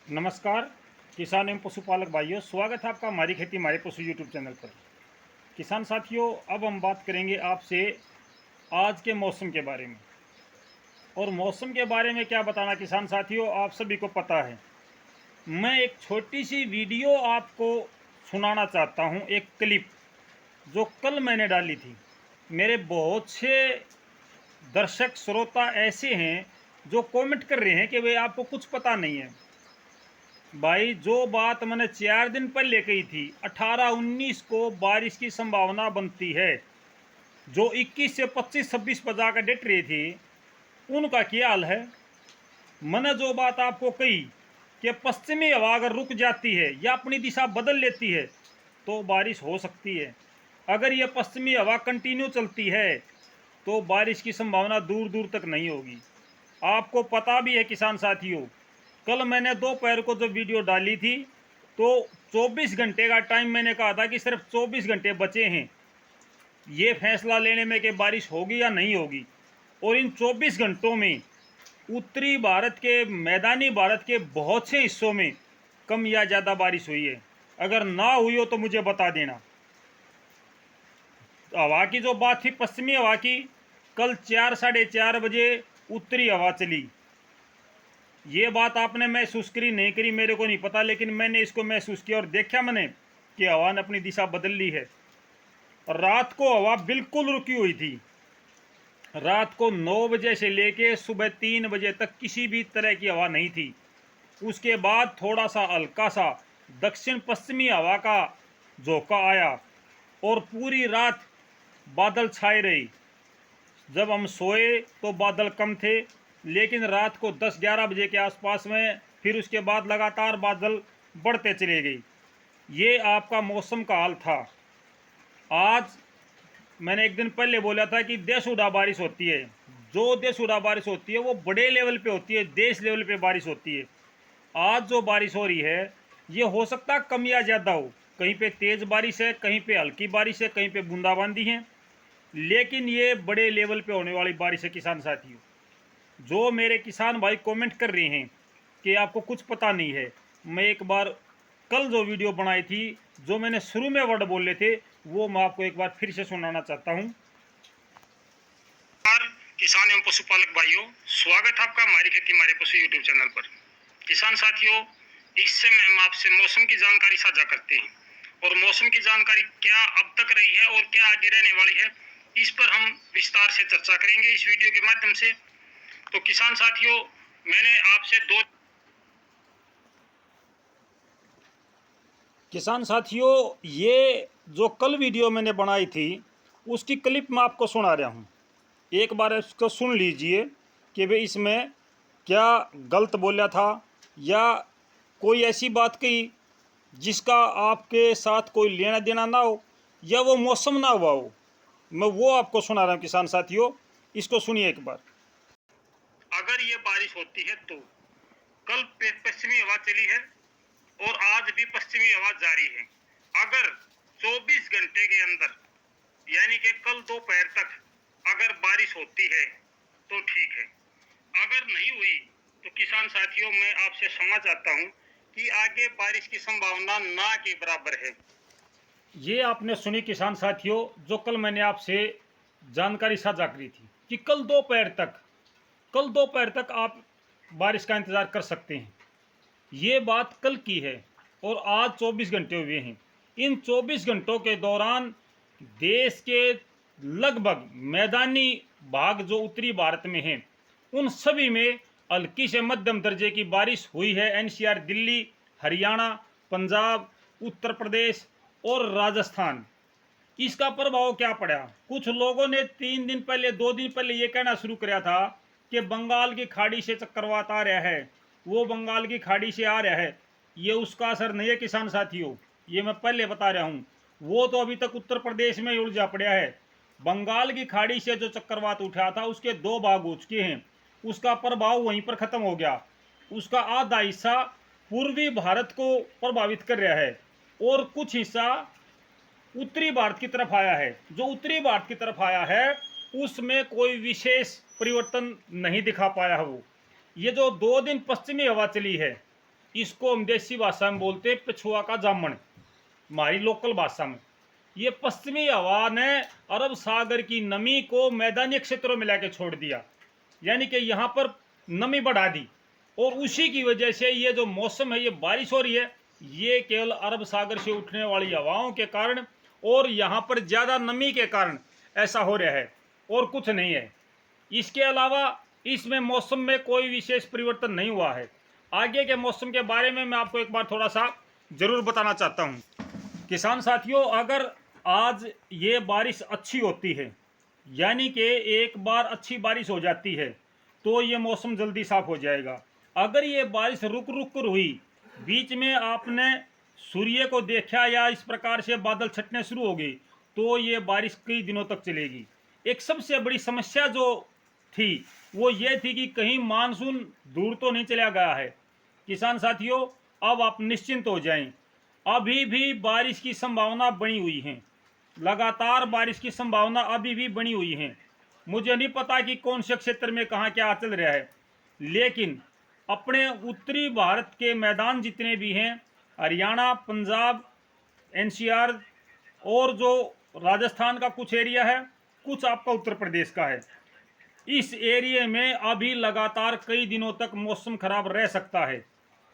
नमस्कार किसान एवं पशुपालक भाइयों, स्वागत है आपका हमारी खेती हमारे पशु यूट्यूब चैनल पर। किसान साथियों, अब हम बात करेंगे आपसे आज के मौसम के बारे में। और मौसम के बारे में क्या बताना किसान साथियों, आप सभी को पता है। मैं एक छोटी सी वीडियो आपको सुनाना चाहता हूं, एक क्लिप जो कल मैंने डाली थी। मेरे बहुत से दर्शक श्रोता ऐसे हैं जो कमेंट कर रहे हैं कि भाई आपको कुछ पता नहीं है। भाई, जो बात मैंने 4 दिन पहले कही थी, 18-19 को बारिश की संभावना बनती है, जो 21 से 25-26 बजा कर डेट रही थी, उनका क्या हाल है। मैंने जो बात आपको कही कि पश्चिमी हवा अगर रुक जाती है या अपनी दिशा बदल लेती है तो बारिश हो सकती है। अगर ये पश्चिमी हवा कंटिन्यू चलती है तो बारिश की संभावना दूर दूर तक नहीं होगी। आपको पता भी है किसान साथियों, कल मैंने दोपहर को जब वीडियो डाली थी तो 24 घंटे का टाइम मैंने कहा था कि सिर्फ 24 घंटे बचे हैं ये फैसला लेने में कि बारिश होगी या नहीं होगी। और इन 24 घंटों में उत्तरी भारत के, मैदानी भारत के बहुत से हिस्सों में कम या ज़्यादा बारिश हुई है। अगर ना हुई हो तो मुझे बता देना। हवा की जो बात थी, पश्चिमी हवा की, कल 4-4:30 बजे उत्तरी हवा चली। ये बात आपने महसूस करी नहीं करी मेरे को नहीं पता, लेकिन मैंने इसको महसूस किया और देखा मैंने कि हवा ने अपनी दिशा बदल ली है। और रात को हवा बिल्कुल रुकी हुई थी। रात को 9 बजे से लेके सुबह 3 बजे तक किसी भी तरह की हवा नहीं थी। उसके बाद थोड़ा सा हल्का सा दक्षिण पश्चिमी हवा का झोंका आया और पूरी रात बादल छाए रहे। जब हम सोए तो बादल कम थे, लेकिन रात को 10-11 बजे के आसपास में फिर उसके बाद लगातार बादल बढ़ते चले गए। ये आपका मौसम का हाल था। आज मैंने एक दिन पहले बोला था कि देश उड़ा बारिश होती है। जो देश उड़ा बारिश होती है वो बड़े लेवल पे होती है, देश लेवल पे बारिश होती है। आज जो बारिश हो रही है ये हो सकता है कम या ज़्यादा हो। कहीं पे तेज़ बारिश है, कहीं पे हल्की बारिश है, कहीं पे बूंदाबांदी है, लेकिन ये बड़े लेवल पे होने वाली बारिश है किसान साथियों। जो मेरे किसान भाई कमेंट कर रहे हैं कि आपको कुछ पता नहीं है, मैं एक बार कल जो वीडियो बनाई थी, जो मैंने शुरू में वर्ड बोले थे, वो मैं आपको एक बार फिर से सुनाना चाहता हूँ। किसान एवं पशुपालक भाइयों, स्वागत है आपका हमारी खेती हमारे पशु यूट्यूब चैनल पर। किसान साथियों, इस समय हम आपसे मौसम की जानकारी साझा करते हैं और मौसम की जानकारी क्या अब तक रही है और क्या आगे रहने वाली है, इस पर हम विस्तार से चर्चा करेंगे इस वीडियो के माध्यम से। तो किसान साथियों, मैंने आपसे किसान साथियों, ये जो कल वीडियो मैंने बनाई थी उसकी क्लिप मैं आपको सुना रहा हूँ। एक बार इसको सुन लीजिए कि भाई इसमें क्या गलत बोला था या कोई ऐसी बात कही जिसका आपके साथ कोई लेना देना ना हो या वो मौसम ना हुआ हो। मैं वो आपको सुना रहा हूँ किसान साथियों, इसको सुनिए एक बार। अगर ये बारिश होती है तो कल पश्चिमी हवा चली है और आज भी पश्चिमी हवा जारी है। अगर 24 घंटे के अंदर यानी कि कल दोपहर तक अगर बारिश होती है तो ठीक है। अगर नहीं हुई तो किसान साथियों, मैं आपसे क्षमा चाहता हूं कि आगे बारिश की संभावना ना के बराबर है। ये आपने सुनी किसान साथियों, जो कल मैंने आपसे जानकारी साझा करी थी कि कल दोपहर तक आप बारिश का इंतज़ार कर सकते हैं। ये बात कल की है और आज 24 घंटे हुए हैं। इन 24 घंटों के दौरान देश के लगभग मैदानी भाग जो उत्तरी भारत में हैं, उन सभी में हल्की से मध्यम दर्जे की बारिश हुई है। एनसीआर, दिल्ली, हरियाणा, पंजाब, उत्तर प्रदेश और राजस्थान। इसका प्रभाव क्या पड़ा? कुछ लोगों ने 3 दिन पहले, 2 दिन पहले ये कहना शुरू किया था कि बंगाल की खाड़ी से चक्रवात आ रहा है, वो बंगाल की खाड़ी से आ रहा है। ये उसका असर नहीं है किसान साथियों, ये मैं पहले बता रहा हूँ। वो तो अभी तक उत्तर प्रदेश में उलझा पड़ा है। बंगाल की खाड़ी से जो चक्रवात उठा था उसके 2 भाग हो चुके हैं, उसका प्रभाव वहीं पर ख़त्म हो गया। उसका आधा हिस्सा पूर्वी भारत को प्रभावित कर रहा है और कुछ हिस्सा उत्तरी भारत की तरफ आया है। जो उत्तरी भारत की तरफ आया है उसमें कोई विशेष परिवर्तन नहीं दिखा पाया है वो। ये जो 2 दिन पश्चिमी हवा चली है, इसको हम देसी भाषा में बोलते हैं पिछुआ का जामन, हमारी लोकल भाषा में। ये पश्चिमी हवा ने अरब सागर की नमी को मैदानी क्षेत्रों में लाके छोड़ दिया, यानी कि यहाँ पर नमी बढ़ा दी, और उसी की वजह से ये जो मौसम है, ये बारिश हो रही है, ये केवल अरब सागर से उठने वाली हवाओं के कारण और यहाँ पर ज़्यादा नमी के कारण ऐसा हो रहा है, और कुछ नहीं है। इसके अलावा इसमें मौसम में कोई विशेष परिवर्तन नहीं हुआ है। आगे के मौसम के बारे में मैं आपको एक बार थोड़ा सा ज़रूर बताना चाहता हूँ। किसान साथियों, अगर आज ये बारिश अच्छी होती है, यानी कि एक बार अच्छी बारिश हो जाती है, तो ये मौसम जल्दी साफ हो जाएगा। अगर ये बारिश रुक रुक कर हुई, बीच में आपने सूर्य को देखा या इस प्रकार से बादल छटने शुरू हो गई, तो ये बारिश कई दिनों तक चलेगी। एक सबसे बड़ी समस्या जो थी वो ये थी कि कहीं मानसून दूर तो नहीं चला गया है। किसान साथियों, अब आप निश्चिंत हो जाएं, अभी भी बारिश की संभावना बनी हुई है, लगातार बारिश की संभावना अभी भी बनी हुई है। मुझे नहीं पता कि कौन से क्षेत्र में कहाँ क्या चल रहा है, लेकिन अपने उत्तरी भारत के मैदान जितने भी हैं, हरियाणा, पंजाब, एनसीआर और जो राजस्थान का कुछ एरिया है, कुछ आपका उत्तर प्रदेश का है, इस एरिया में अभी लगातार कई दिनों तक मौसम खराब रह सकता है।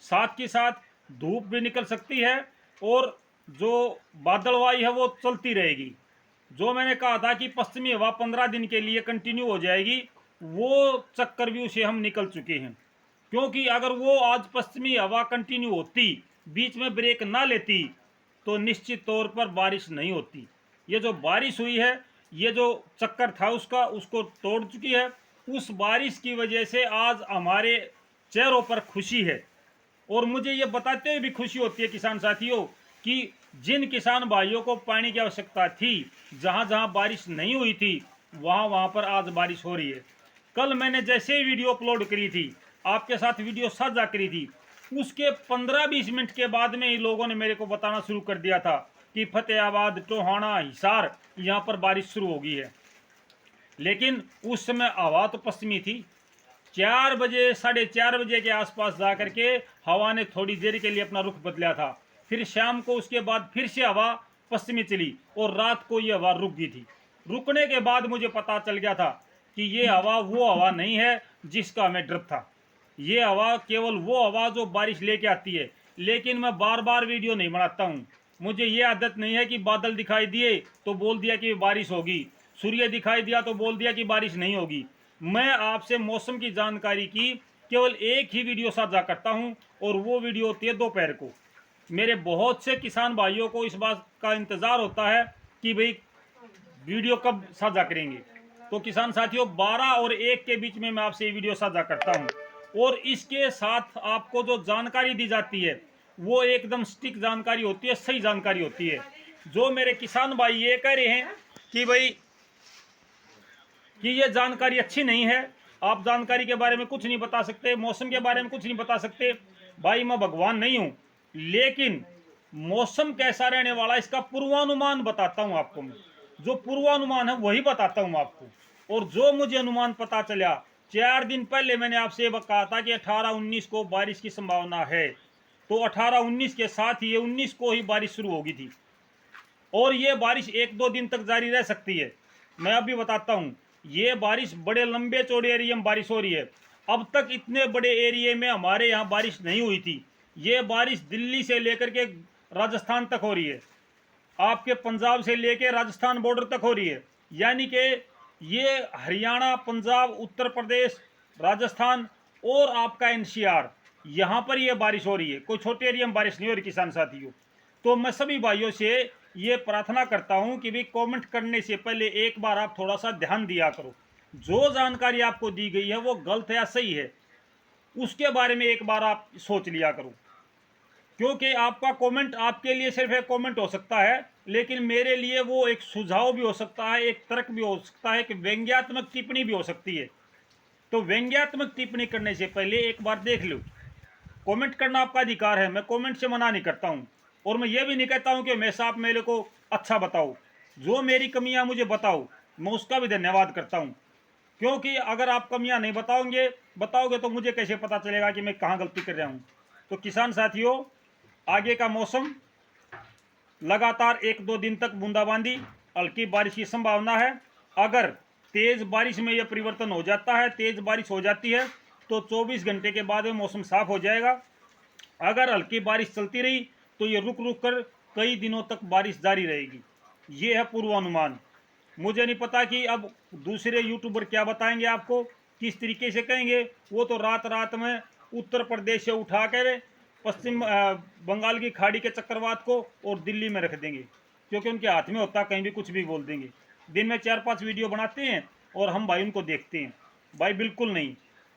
साथ के साथ धूप भी निकल सकती है और जो बादलवाई है वो चलती रहेगी। जो मैंने कहा था कि पश्चिमी हवा 15 दिन के लिए कंटिन्यू हो जाएगी, वो चक्रव्यूह से हम निकल चुके हैं। क्योंकि अगर वो आज पश्चिमी हवा कंटिन्यू होती, बीच में ब्रेक ना लेती, तो निश्चित तौर पर बारिश नहीं होती। ये जो बारिश हुई है, ये जो चक्कर था उसको तोड़ चुकी है। उस बारिश की वजह से आज हमारे चेहरों पर खुशी है, और मुझे ये बताते हुए भी खुशी होती है किसान साथियों कि जिन किसान भाइयों को पानी की आवश्यकता थी, जहाँ जहाँ बारिश नहीं हुई थी, वहाँ पर आज बारिश हो रही है। कल मैंने जैसे ही वीडियो अपलोड करी थी, आपके साथ वीडियो साझा करी थी, उसके 15-20 मिनट के बाद में ही लोगों ने मेरे को बताना शुरू कर दिया था कि फतेहाबाद, टोहाना, हिसार यहाँ पर बारिश शुरू हो गई है। लेकिन उस समय हवा तो पश्चिमी थी। 4 बजे, 4:30 बजे के आसपास जा करके हवा ने थोड़ी देर के लिए अपना रुख बदला था। फिर शाम को उसके बाद फिर से हवा पश्चिमी चली और रात को ये हवा रुक गई थी। रुकने के बाद मुझे पता चल गया था कि ये हवा वो हवा नहीं है जिसका हमें डर था। ये हवा केवल वो हवा जो बारिश लेके आती है। लेकिन मैं बार बार वीडियो नहीं बनाता हूँ। मुझे ये आदत नहीं है कि बादल दिखाई दिए तो बोल दिया कि बारिश होगी, सूर्य दिखाई दिया तो बोल दिया कि बारिश नहीं होगी। मैं आपसे मौसम की जानकारी की केवल एक ही वीडियो साझा करता हूं, और वो वीडियो होती है दोपहर को। मेरे बहुत से किसान भाइयों को इस बात का इंतज़ार होता है कि भाई वीडियो कब साझा करेंगे। तो किसान साथियों, 12 और 1 के बीच में मैं आपसे ये वीडियो साझा करता हूं, और इसके साथ आपको जो जानकारी दी जाती है वो एकदम सटीक जानकारी होती है, सही जानकारी होती है। जो मेरे किसान भाई ये कह रहे हैं कि भाई कि ये जानकारी अच्छी नहीं है, आप जानकारी के बारे में कुछ नहीं बता सकते, मौसम के बारे में कुछ नहीं बता सकते, भाई मैं भगवान नहीं हूँ, लेकिन मौसम कैसा रहने वाला इसका पूर्वानुमान बताता हूँ आपको। मैं जो पूर्वानुमान है वही बताता हूँ आपको। और जो मुझे अनुमान पता चला, 4 दिन पहले मैंने आपसे कहा था कि 18-19 को बारिश की संभावना है, तो 18-19 के साथ ही 19 को ही बारिश शुरू होगी थी, और ये बारिश 1-2 दिन तक जारी रह सकती है। मैं अभी बताता हूँ, ये बारिश बड़े लंबे चौड़े एरिया में बारिश हो रही है। अब तक इतने बड़े एरिया में हमारे यहाँ बारिश नहीं हुई थी। ये बारिश दिल्ली से लेकर के राजस्थान तक हो रही है, आपके पंजाब से लेकर राजस्थान बॉर्डर तक हो रही है। यानी कि ये हरियाणा, पंजाब, उत्तर प्रदेश, राजस्थान और आपका एनसीआर, यहाँ पर ये बारिश हो रही है। कोई छोटे एरिया में बारिश नहीं हो रही किसान साथियों। तो मैं सभी भाइयों से ये प्रार्थना करता हूँ कि भाई कमेंट करने से पहले एक बार आप थोड़ा सा ध्यान दिया करो। जो जानकारी आपको दी गई है वो गलत है या सही है, उसके बारे में एक बार आप सोच लिया करो। क्योंकि आपका कमेंट आपके लिए सिर्फ एक कमेंट हो सकता है, लेकिन मेरे लिए वो एक सुझाव भी हो सकता है, एक तर्क भी हो सकता है, कि व्यंग्यात्मक टिप्पणी भी हो सकती है। तो व्यंग्यात्मक टिप्पणी करने से पहले एक बार देख लो। कमेंट करना आपका अधिकार है, मैं कमेंट से मना नहीं करता हूँ, और मैं ये भी नहीं कहता हूँ कि हमेशा आप मेरे को अच्छा बताओ। जो मेरी कमियाँ मुझे बताओ, मैं उसका भी धन्यवाद करता हूँ। क्योंकि अगर आप कमियाँ नहीं बताओगे तो मुझे कैसे पता चलेगा कि मैं कहाँ गलती कर रहा हूँ। तो किसान साथियों, आगे का मौसम लगातार 1-2 दिन तक बूंदाबांदी, हल्की बारिश की संभावना है। अगर तेज बारिश में यह परिवर्तन हो जाता है, तेज बारिश हो जाती है, तो 24 घंटे के बाद में मौसम साफ हो जाएगा। अगर हल्की बारिश चलती रही तो ये रुक रुक कर कई दिनों तक बारिश जारी रहेगी। ये है पूर्वानुमान। मुझे नहीं पता कि अब दूसरे यूट्यूबर क्या बताएंगे आपको, किस तरीके से कहेंगे। वो तो रात रात में उत्तर प्रदेश से उठा कर पश्चिम बंगाल की खाड़ी के चक्रवात को और दिल्ली में रख देंगे, क्योंकि उनके हाथ में होता, कहीं भी कुछ भी बोल देंगे। दिन में 4-5 वीडियो बनाते हैं और हम भाई उनको देखते हैं। भाई बिल्कुल नहीं,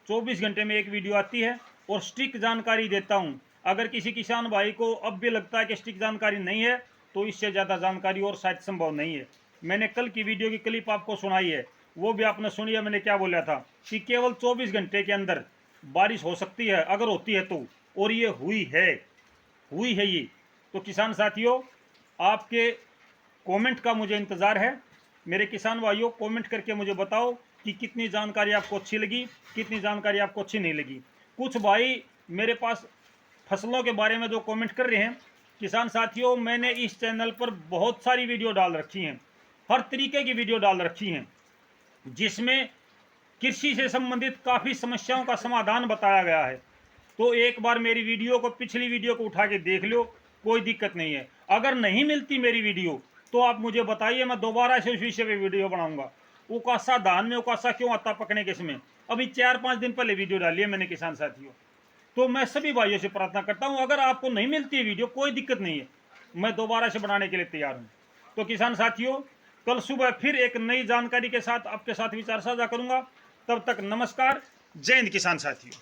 24 घंटे में एक वीडियो आती है और स्ट्रिक्ट जानकारी देता हूँ। अगर किसी किसान भाई को अब भी लगता है कि स्ट्रिक्ट जानकारी नहीं है, तो इससे ज़्यादा जानकारी और शायद संभव नहीं है। मैंने कल की वीडियो की क्लिप आपको सुनाई है, वो भी आपने सुनी है। मैंने क्या बोला था कि केवल 24 घंटे के अंदर बारिश हो सकती है, अगर होती है तो, और ये हुई है ये। तो किसान साथियों, आपके कमेंट का मुझे इंतज़ार है। मेरे किसान भाइयों, कमेंट करके मुझे बताओ कि कितनी जानकारी आपको अच्छी लगी, कितनी जानकारी आपको अच्छी नहीं लगी। कुछ भाई मेरे पास फसलों के बारे में जो कमेंट कर रहे हैं, किसान साथियों, मैंने इस चैनल पर बहुत सारी वीडियो डाल रखी हैं, हर तरीके की वीडियो डाल रखी हैं, जिसमें कृषि से संबंधित काफ़ी समस्याओं का समाधान बताया गया है। तो एक बार मेरी वीडियो को, पिछली वीडियो को उठा के देख लो, कोई दिक्कत नहीं है। अगर नहीं मिलती मेरी वीडियो तो आप मुझे बताइए, मैं दोबारा से उस विषय पे वीडियो बनाऊंगा। उकासा धान में उकासा क्यों आता पकने के समय, अभी 4-5 दिन पहले वीडियो डाली है मैंने किसान साथियों। तो मैं सभी भाइयों से प्रार्थना करता हूं, अगर आपको नहीं मिलती है वीडियो, कोई दिक्कत नहीं है, मैं दोबारा से बनाने के लिए तैयार हूं। तो किसान साथियों, कल सुबह फिर एक नई जानकारी के साथ आपके साथ विचार साझा करूंगा। तब तक नमस्कार, जय हिंद किसान साथियों।